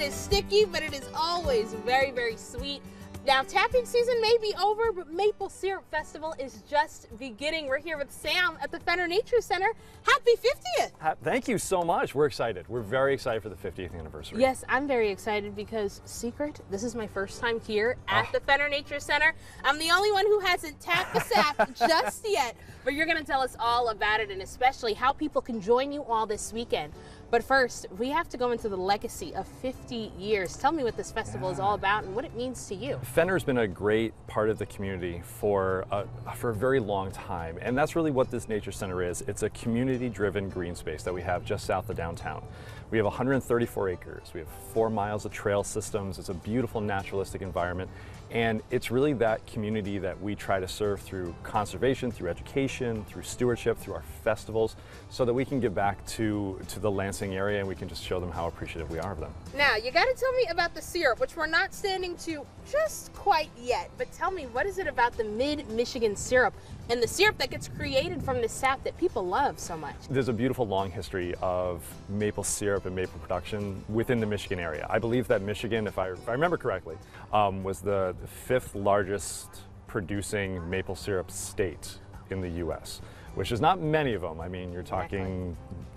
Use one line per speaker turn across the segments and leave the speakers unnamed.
It is sticky, but it is always very, very sweet. Now, tapping season may be over, but Maple Syrup Festival is just beginning. We're here with Sam at the Fenner Nature Center. Happy 50th!
Thank you so much. We're excited. We're very excited for the 50th anniversary.
Yes, I'm very excited because, secret, this is my first time here at the Fenner Nature Center. I'm the only one who hasn't tapped the sap just yet, but you're going to tell us all about it and especially how people can join you all this weekend. But first, we have to go into the legacy of 50 years. Tell me what this festival is all about and what it means to you.
Fenner's been a great part of the community for a very long time, and that's really what this Nature Center is. It's a community-driven green space that we have just south of downtown. We have 134 acres. We have 4 miles of trail systems. It's a beautiful naturalistic environment, and it's really that community that we try to serve through conservation, through education, through stewardship, through our festivals, so that we can give back to the Lansing area and we can just show them how appreciative we are of them.
Now, you got to tell me about the syrup, which we're not standing to just quite yet, but tell me, what is it about the mid-Michigan syrup and the syrup that gets created from the sap that people love so much?
There's a beautiful long history of maple syrup and maple production within the Michigan area. I believe that Michigan, if I remember correctly, was the 5th largest producing maple syrup state in the U.S., which is not many of them. I mean, you're talking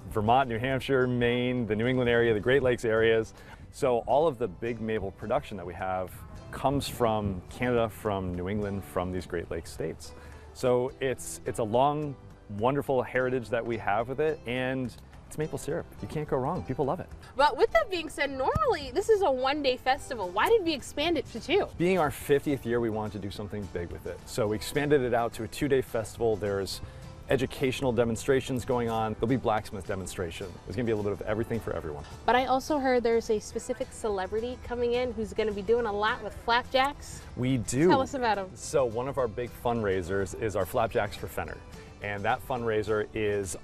Vermont, New Hampshire, Maine, the New England area, the Great Lakes areas. So all of the big maple production that we have comes from Canada, from New England, from these Great Lakes states. So it's a long, wonderful heritage that we have with it, and it's maple syrup. You can't go wrong. People love it.
But with that being said, normally this is a one-day festival. Why did we expand it to 2? Being
our 50th year, we wanted to do something big with it. So we expanded it out to a 2-day festival. There's educational demonstrations going on. There'll be blacksmith demonstration. There's going to be a little bit of everything for everyone.
But I also heard there's a specific celebrity coming in who's going to be doing a lot with flapjacks.
We do.
Tell us about him.
So one of our big fundraisers is our Flapjacks for Fenner. And that fundraiser is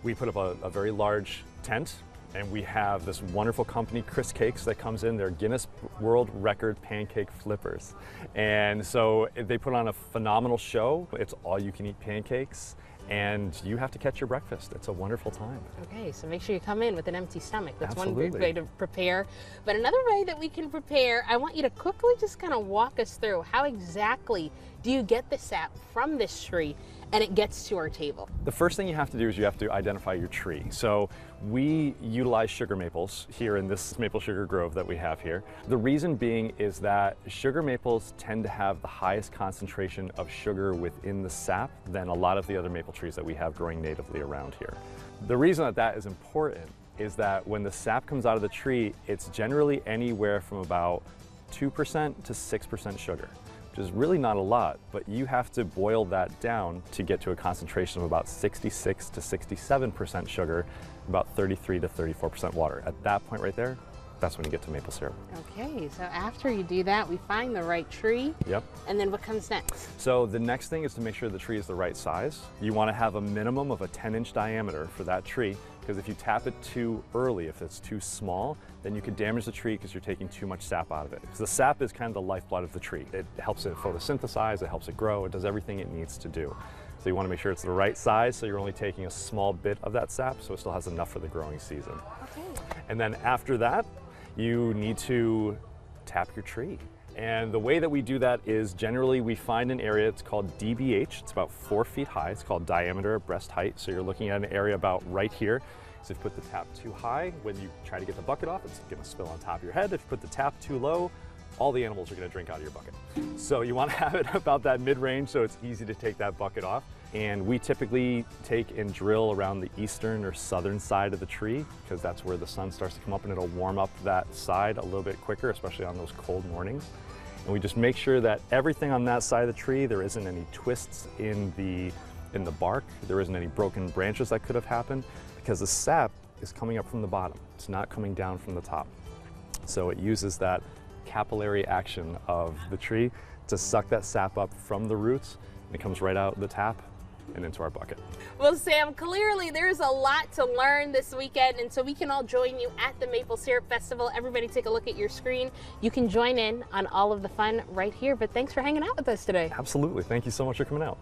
we put up a very large tent, and we have this wonderful company, Chris Cakes, that comes in. They're Guinness World Record pancake flippers. And so they put on a phenomenal show. It's all-you-can-eat pancakes, and you have to catch your breakfast. It's a wonderful time.
Okay, so make sure you come in with an empty stomach. That's
Absolutely.
one way to prepare. But another way that we can prepare, I want you to quickly just kind of walk us through how exactly do you get the sap from this tree and it gets to our table.
The first thing you have to do is you have to identify your tree. So we utilize sugar maples here in this maple sugar grove that we have here. The reason being is that sugar maples tend to have the highest concentration of sugar within the sap than a lot of the other maple trees that we have growing natively around here. The reason that is important is that when the sap comes out of the tree, it's generally anywhere from about 2% to 6% sugar, which is really not a lot, but you have to boil that down to get to a concentration of about 66 to 67% sugar, about 33 to 34% water. At that point right there, that's when you get to maple syrup.
Okay, so after you do that, we find the right tree.
Yep.
And then what comes next?
So the next thing is to make sure the tree is the right size. You want to have a minimum of a 10-inch diameter for that tree, because if you tap it too early, if it's too small, then you could damage the tree because you're taking too much sap out of it. Because the sap is kind of the lifeblood of the tree. It helps it photosynthesize, it helps it grow, it does everything it needs to do. So you want to make sure it's the right size, so you're only taking a small bit of that sap, so it still has enough for the growing season.
Okay.
And then after that, you need to tap your tree. And the way that we do that is generally we find an area, it's called DBH, it's about 4 feet high, it's called diameter of breast height, so you're looking at an area about right here. So if you put the tap too high, when you try to get the bucket off, it's gonna spill on top of your head. If you put the tap too low, all the animals are gonna drink out of your bucket. So you wanna have it about that mid-range so it's easy to take that bucket off. And we typically take and drill around the eastern or southern side of the tree, because that's where the sun starts to come up and it'll warm up that side a little bit quicker, especially on those cold mornings. And we just make sure that everything on that side of the tree, there isn't any twists in the bark, there isn't any broken branches that could have happened, because the sap is coming up from the bottom. It's not coming down from the top. So it uses that capillary action of the tree to suck that sap up from the roots, and it comes right out the tap and into our bucket.
Well, Sam, clearly there's a lot to learn this weekend, and so we can all join you at the Maple Syrup Festival. Everybody take a look at your screen. You can join in on all of the fun right here, but thanks for hanging out with us today.
Absolutely. Thank you so much for coming out.